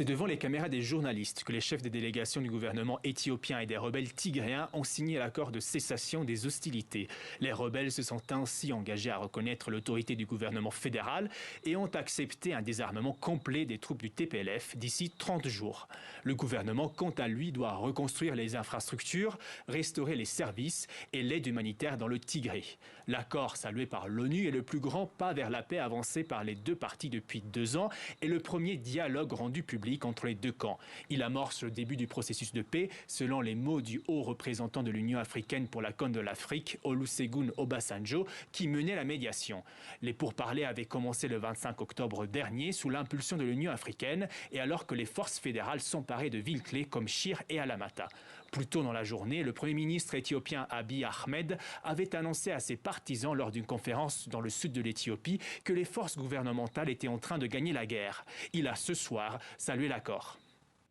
C'est devant les caméras des journalistes que les chefs des délégations du gouvernement éthiopien et des rebelles tigréens ont signé l'accord de cessation des hostilités. Les rebelles se sont ainsi engagés à reconnaître l'autorité du gouvernement fédéral et ont accepté un désarmement complet des troupes du TPLF d'ici 30 jours. Le gouvernement, quant à lui, doit reconstruire les infrastructures, restaurer les services et l'aide humanitaire dans le Tigré. L'accord, salué par l'ONU, est le plus grand pas vers la paix avancé par les deux parties depuis 2 ans et le premier dialogue rendu public entre les deux camps. Il amorce le début du processus de paix, selon les mots du haut représentant de l'Union africaine pour la Corne de l'Afrique, Olusegun Obasanjo, qui menait la médiation. Les pourparlers avaient commencé le 25 octobre dernier sous l'impulsion de l'Union africaine et alors que les forces fédérales s'emparaient de villes clés comme Shire et Alamata. Plus tôt dans la journée, le Premier ministre éthiopien Abiy Ahmed avait annoncé à ses partisans lors d'une conférence dans le sud de l'Éthiopie que les forces gouvernementales étaient en train de gagner la guerre. Il a ce soir salué l'accord.